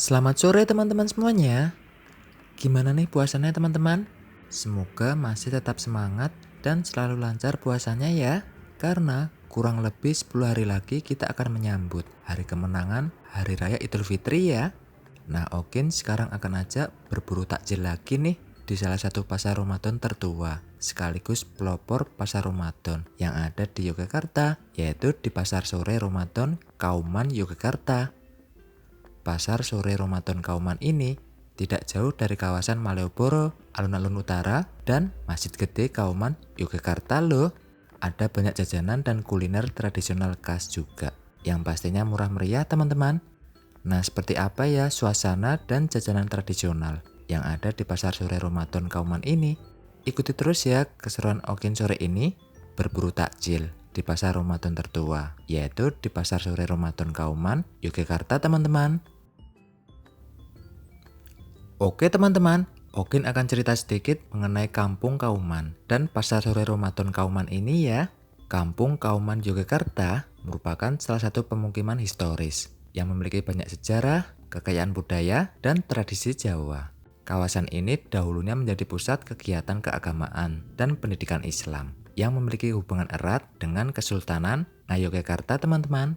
Selamat sore teman-teman semuanya. Gimana nih puasanya teman-teman? Semoga masih tetap semangat dan selalu lancar puasanya ya. Karena kurang lebih 10 hari lagi kita akan menyambut hari kemenangan Hari Raya Idul Fitri ya. Nah, Okin sekarang akan ajak berburu takjil lagi nih di salah satu pasar Ramadan tertua sekaligus pelopor pasar Ramadan yang ada di Yogyakarta, yaitu di Pasar Sore Ramadan Kauman Yogyakarta. Pasar Sore Ramadan Kauman ini tidak jauh dari kawasan Malioboro, alun-alun utara, dan Masjid Gede Kauman, Yogyakarta loh. Ada banyak jajanan dan kuliner tradisional khas juga, yang pastinya murah meriah teman-teman. Nah, seperti apa ya suasana dan jajanan tradisional yang ada di Pasar Sore Ramadan Kauman ini? Ikuti terus ya keseruan Okin sore ini berburu takjil di Pasar Ramadan tertua, yaitu di Pasar Sore Ramadan Kauman, Yogyakarta teman-teman. Oke teman-teman, Okin akan cerita sedikit mengenai Kampung Kauman dan Pasar Sore Ramadan Kauman ini ya. Kampung Kauman Yogyakarta merupakan salah satu pemukiman historis yang memiliki banyak sejarah, kekayaan budaya, dan tradisi Jawa. Kawasan ini dahulunya menjadi pusat kegiatan keagamaan dan pendidikan Islam yang memiliki hubungan erat dengan Kesultanan Yogyakarta teman-teman.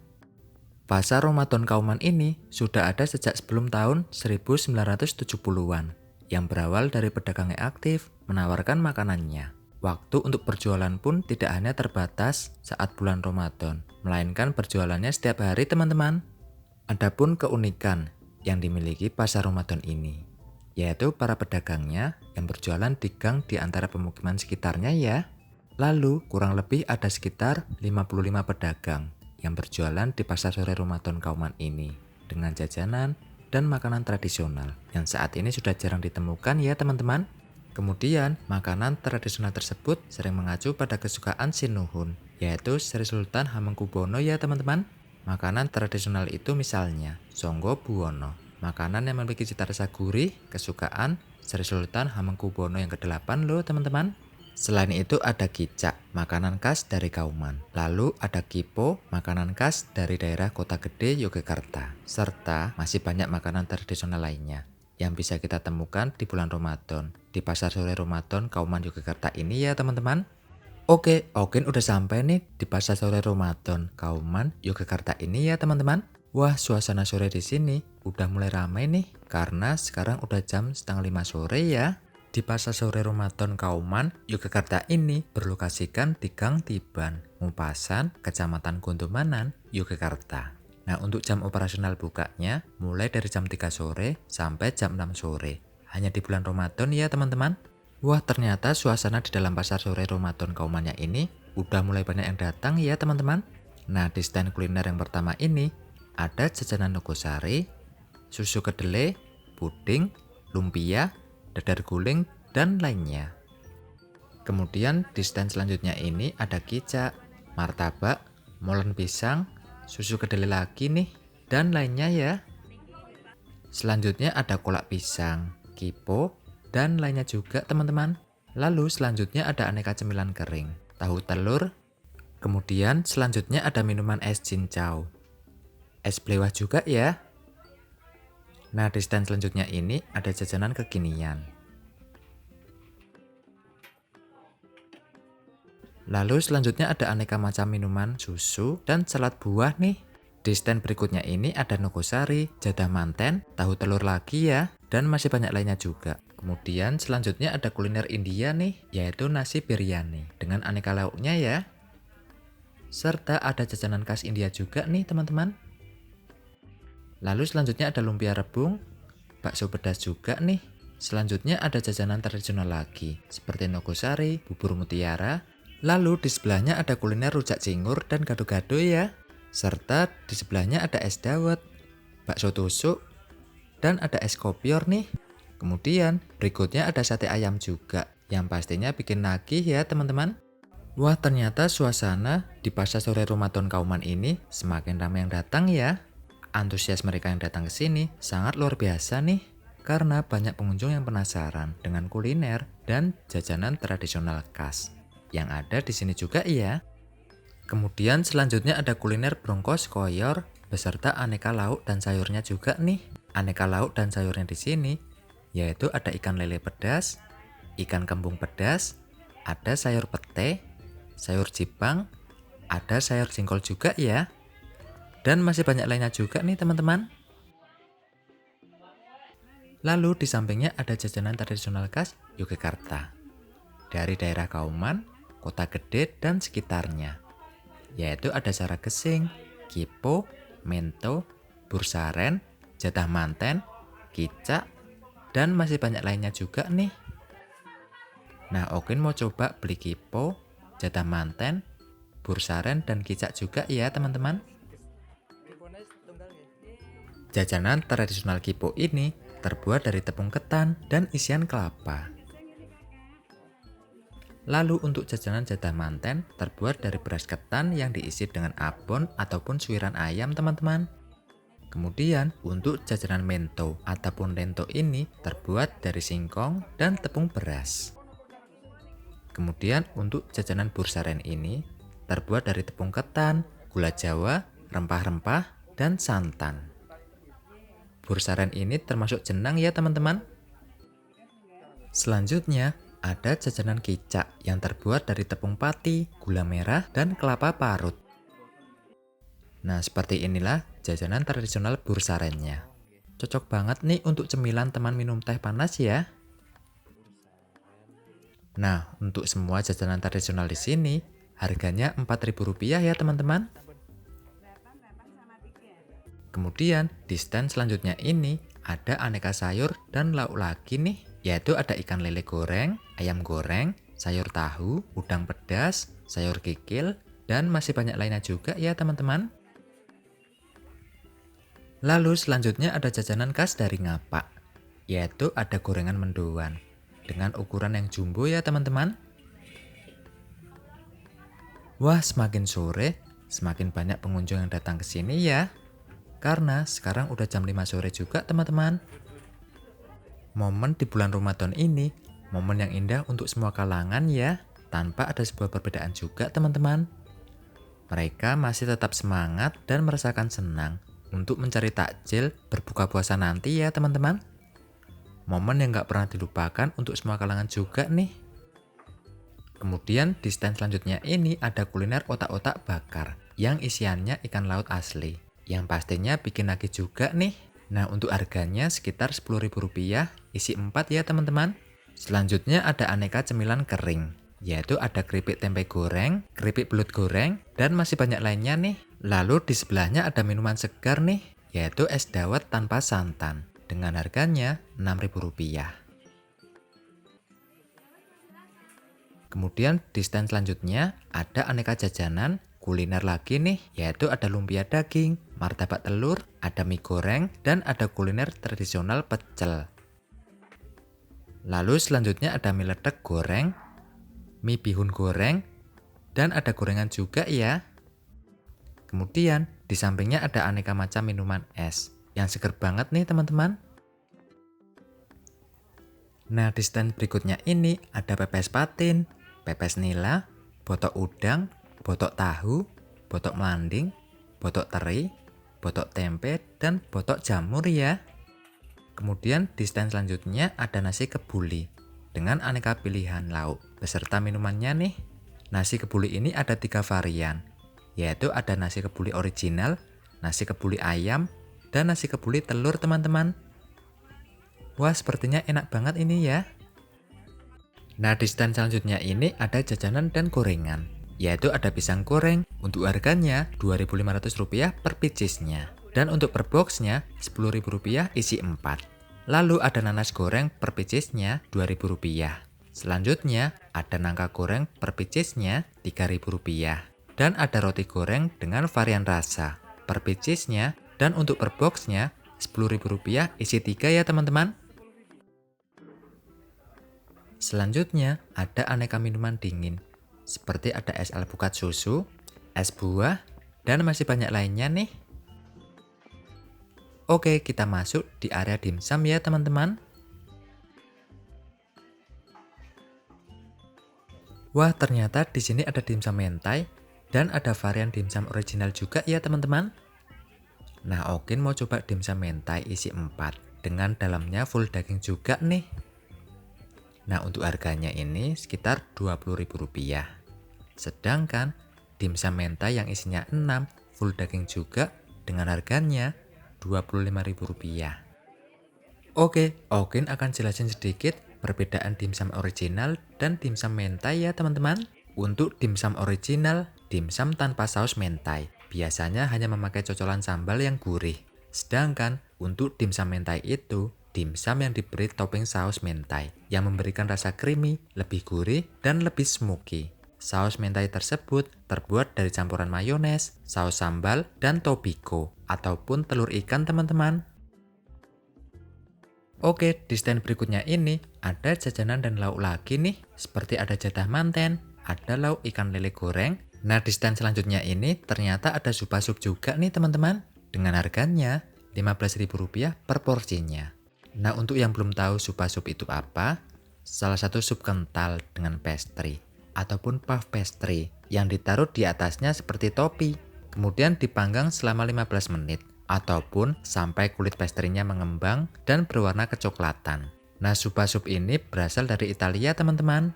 Pasar Ramadan Kauman ini sudah ada sejak sebelum tahun 1970-an yang berawal dari pedagang yang aktif menawarkan makanannya. Waktu untuk berjualan pun tidak hanya terbatas saat bulan Ramadan, melainkan berjualannya setiap hari teman-teman. Adapun keunikan yang dimiliki pasar Ramadan ini, yaitu para pedagangnya yang berjualan di gang di antara pemukiman sekitarnya ya. Lalu kurang lebih ada sekitar 55 pedagang yang berjualan di Pasar Sore Ramadan Kauman ini dengan jajanan dan makanan tradisional yang saat ini sudah jarang ditemukan ya teman-teman. Kemudian makanan tradisional tersebut sering mengacu pada kesukaan Sinuhun, yaitu Sri Sultan Hamengkubuwono ya teman-teman. Makanan tradisional itu misalnya Songgo Buwono, makanan yang memiliki cita rasa gurih kesukaan Sri Sultan Hamengkubuwono yang ke-8 loh teman-teman. Selain itu ada kicak, makanan khas dari Kauman. Lalu ada kipo, makanan khas dari daerah Kota Gede, Yogyakarta. Serta masih banyak makanan tradisional lainnya yang bisa kita temukan di bulan Ramadan di Pasar Sore Ramadan Kauman Yogyakarta ini ya teman-teman. Oke, Okin udah sampai nih di Pasar Sore Ramadan Kauman Yogyakarta ini ya teman-teman. Wah, suasana sore di sini udah mulai ramai nih karena sekarang udah jam setengah 5 sore ya. Di Pasar Sore Ramadan Kauman, Yogyakarta ini berlokasikan di Gang Tiban, Mupasan, Kecamatan Guntumanan, Yogyakarta. Nah, untuk jam operasional bukanya mulai dari jam 3 sore sampai jam 6 sore. Hanya di bulan Ramadan ya teman-teman. Wah, ternyata suasana di dalam Pasar Sore Ramadan Kaumannya ini udah mulai banyak yang datang ya teman-teman. Nah, di stand kuliner yang pertama ini ada jajanan nogosari, susu kedelai, puding, lumpia, dadar guling, dan lainnya. Kemudian di stand selanjutnya ini ada kicak, martabak, molen pisang, susu kedelai lagi nih, dan lainnya ya. Selanjutnya ada kolak pisang, kipo, dan lainnya juga teman-teman. Lalu selanjutnya ada aneka cemilan kering, tahu telur. Kemudian selanjutnya ada minuman es cincau, es blewah juga ya. Nah, di stand selanjutnya ini ada jajanan kekinian. Lalu selanjutnya ada aneka macam minuman, susu, dan salad buah nih. Di stand berikutnya ini ada nogosari, jadah manten, tahu telur lagi ya, dan masih banyak lainnya juga. Kemudian selanjutnya ada kuliner India nih, yaitu nasi biryani dengan aneka lauknya ya. Serta ada jajanan khas India juga nih teman-teman. Lalu selanjutnya ada lumpia rebung, bakso pedas juga nih. Selanjutnya ada jajanan tradisional lagi, seperti nogosari, bubur mutiara. Lalu di sebelahnya ada kuliner rujak cingur dan gado-gado ya. Serta di sebelahnya ada es dawet, bakso tusuk, dan ada es kopior nih. Kemudian berikutnya ada sate ayam juga, yang pastinya bikin nagih ya teman-teman. Wah, ternyata suasana di Pasar Sore Ramadan Kauman ini semakin ramai yang datang ya. Antusias mereka yang datang ke sini sangat luar biasa nih, karena banyak pengunjung yang penasaran dengan kuliner dan jajanan tradisional khas yang ada di sini juga ya. Kemudian selanjutnya ada kuliner brongkos koyor beserta aneka lauk dan sayurnya juga nih. aneka lauk dan sayurnya di sini, yaitu ada ikan lele pedas, ikan kembung pedas, ada sayur pete, sayur jipang, ada sayur jengkol juga ya. Dan masih banyak lainnya juga nih teman-teman. Lalu di sampingnya ada jajanan tradisional khas Yogyakarta dari daerah Kauman, Kota Gede, dan sekitarnya, yaitu ada sara gesing, kipo, mento, bursaren, jatah manten, kicak, dan masih banyak lainnya juga nih. Nah, Okin mau coba beli kipo, jatah manten, bursaren, dan kicak juga ya teman-teman. Jajanan tradisional kipo ini terbuat dari tepung ketan dan isian kelapa. Lalu untuk jajanan jatah manten terbuat dari beras ketan yang diisi dengan abon ataupun suiran ayam teman-teman. Kemudian untuk jajanan mento ataupun lento ini terbuat dari singkong dan tepung beras. Kemudian untuk jajanan bursaren ini terbuat dari tepung ketan, gula jawa, rempah-rempah, dan santan. Bursaren ini termasuk jenang ya teman-teman. Selanjutnya ada jajanan kicak yang terbuat dari tepung pati, gula merah, dan kelapa parut. Nah, seperti inilah jajanan tradisional bursarennya. Cocok banget nih untuk cemilan teman minum teh panas ya. Nah, untuk semua jajanan tradisional di sini harganya Rp4.000 ya teman-teman. Kemudian di stand selanjutnya ini ada aneka sayur dan lauk lagi nih, yaitu ada ikan lele goreng, ayam goreng, sayur tahu, udang pedas, sayur kikil, dan masih banyak lainnya juga ya teman-teman. Lalu selanjutnya ada jajanan khas dari Ngapak, yaitu ada gorengan mendoan dengan ukuran yang jumbo ya teman-teman. Wah, semakin sore, semakin banyak pengunjung yang datang ke sini ya. Karena sekarang udah jam 5 sore juga teman-teman. Momen di bulan Ramadan ini, momen yang indah untuk semua kalangan ya, tanpa ada sebuah perbedaan juga teman-teman. Mereka masih tetap semangat dan merasakan senang untuk mencari takjil berbuka puasa nanti ya teman-teman. Momen yang gak pernah dilupakan untuk semua kalangan juga nih. Kemudian di stand selanjutnya ini ada kuliner otak-otak bakar yang isiannya ikan laut asli, yang pastinya bikin nagih juga nih. Nah, untuk harganya sekitar Rp10.000, isi 4 ya teman-teman. Selanjutnya ada aneka cemilan kering, yaitu ada keripik tempe goreng, keripik belut goreng, dan masih banyak lainnya nih. Lalu di sebelahnya ada minuman segar nih, yaitu es dawet tanpa santan, dengan harganya Rp6.000. Kemudian di stand selanjutnya ada aneka jajanan kuliner lagi nih, yaitu ada lumpia daging, martabak telur, ada mie goreng, dan ada kuliner tradisional pecel. Lalu selanjutnya ada mie ledek goreng, mie bihun goreng, dan ada gorengan juga ya. Kemudian di sampingnya ada aneka macam minuman es yang seger banget nih teman-teman. Nah, di stand berikutnya ini ada pepes patin, pepes nila, botok udang, botok tahu, botok melanding, botok teri, botok tempe, dan botok jamur ya. Kemudian di stand selanjutnya ada nasi kebuli dengan aneka pilihan lauk beserta minumannya nih. Nasi kebuli ini ada 3 varian, yaitu ada nasi kebuli original, nasi kebuli ayam, dan nasi kebuli telur teman-teman. Wah, sepertinya enak banget ini ya. Nah, di stand selanjutnya ini ada jajanan dan gorengan, yaitu ada pisang goreng, untuk harganya Rp2.500 per picisnya. Dan untuk per boxnya Rp10.000 isi 4. Lalu ada nanas goreng per picisnya Rp2.000. Selanjutnya ada nangka goreng per picisnya Rp3.000. Dan ada roti goreng dengan varian rasa per picisnya. Dan untuk per boxnya Rp10.000 isi 3 ya teman-teman. Selanjutnya ada aneka minuman dingin, seperti ada es alpukat susu, es buah, dan masih banyak lainnya nih. Oke, kita masuk di area dimsum ya teman-teman. Wah, ternyata di sini ada dimsum mentai dan ada varian dimsum original juga ya teman-teman. Nah, Okin mau coba dimsum mentai isi 4 dengan dalamnya full daging juga nih. Nah, untuk harganya ini sekitar Rp20.000. Sedangkan dimsum mentai yang isinya 6 full daging juga dengan harganya Rp25.000. Oke, Okin akan jelasin sedikit perbedaan dimsum original dan dimsum mentai ya teman-teman. Untuk dimsum original, dimsum tanpa saus mentai, biasanya hanya memakai cocolan sambal yang gurih. Sedangkan untuk dimsum mentai itu, dimsum yang diberi topping saus mentai, yang memberikan rasa creamy, lebih gurih, dan lebih smoky. Saus mentai tersebut terbuat dari campuran mayones, saus sambal, dan tobiko, ataupun telur ikan teman-teman. Oke, di stand berikutnya ini ada jajanan dan lauk lagi nih, seperti ada jatah manten, ada lauk ikan lele goreng. Nah, di stand selanjutnya ini ternyata ada sup juga nih teman-teman, dengan harganya Rp15.000 per porsinya. Nah, untuk yang belum tahu sup itu apa, salah satu sup kental dengan pastry ataupun puff pastry yang ditaruh di atasnya seperti topi, kemudian dipanggang selama 15 menit ataupun sampai kulit pastry-nya mengembang dan berwarna kecoklatan. Nah, sup ini berasal dari Italia teman-teman.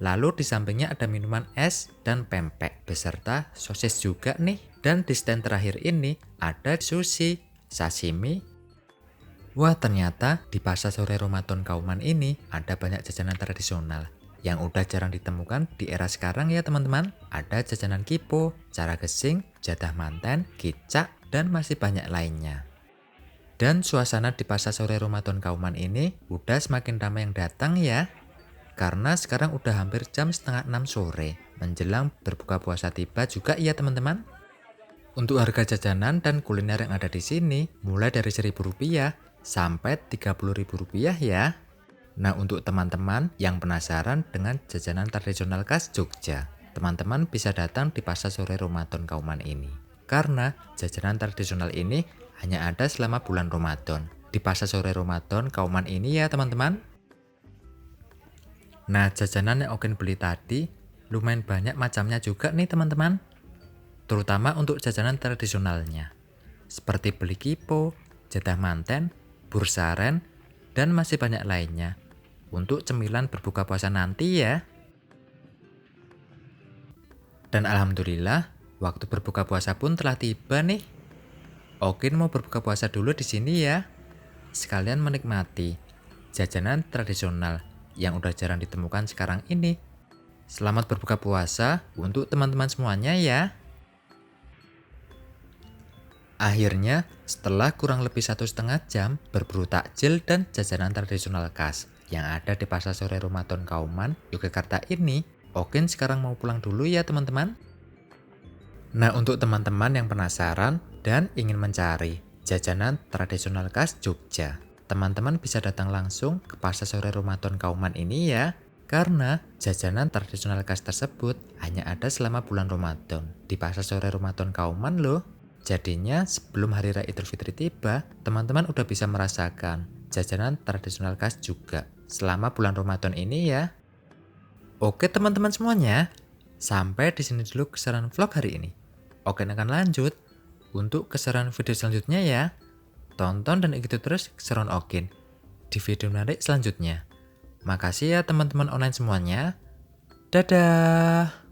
Lalu di sampingnya ada minuman es dan pempek beserta sosis juga nih. Dan di stand terakhir ini ada sushi, sashimi. Wah, ternyata di pasar sore Ramadan Kauman ini ada banyak jajanan tradisional yang udah jarang ditemukan di era sekarang ya teman-teman. Ada jajanan kipo, cara gesing, jatah manten, kicak, dan masih banyak lainnya. Dan suasana di pasar sore Ramadan Kauman ini udah semakin ramai yang datang ya. Karena sekarang udah hampir jam setengah 6 sore, menjelang berbuka puasa tiba juga ya teman-teman. Untuk harga jajanan dan kuliner yang ada di sini mulai dari Rp1.000 sampai Rp30.000 ya. Nah, untuk teman-teman yang penasaran dengan jajanan tradisional khas Jogja, teman-teman bisa datang di pasar sore Ramadan Kauman ini. Karena jajanan tradisional ini hanya ada selama bulan Ramadan di pasar sore Ramadan Kauman ini ya teman-teman. Nah, jajanan yang Okin beli tadi lumayan banyak macamnya juga nih teman-teman. Terutama untuk jajanan tradisionalnya. Seperti beli kipo, jatah manten, bursaren, dan masih banyak lainnya. Untuk cemilan berbuka puasa nanti ya. Dan alhamdulillah, waktu berbuka puasa pun telah tiba nih. Okin mau berbuka puasa dulu di sini ya. Sekalian menikmati jajanan tradisional yang udah jarang ditemukan sekarang ini. Selamat berbuka puasa untuk teman-teman semuanya ya. Akhirnya, setelah kurang lebih 1,5 jam berburu takjil dan jajanan tradisional khas yang ada di pasar sore Ramadan Kauman, Yogyakarta ini, Okin sekarang mau pulang dulu ya teman-teman. Nah, untuk teman-teman yang penasaran dan ingin mencari jajanan tradisional khas Jogja, teman-teman bisa datang langsung ke pasar sore Ramadan Kauman ini ya. Karena jajanan tradisional khas tersebut hanya ada selama bulan Ramadan di pasar sore Ramadan Kauman loh. Jadinya sebelum hari raya Idul Fitri tiba, teman-teman udah bisa merasakan jajanan tradisional khas juga selama bulan Ramadan ini ya. Oke teman-teman semuanya, sampai di sini dulu keseruan vlog hari ini. Oke, akan lanjut untuk keseruan video selanjutnya ya. Tonton dan ikuti terus keseruan Okin di video menarik selanjutnya. Makasih ya teman-teman online semuanya. Dadah.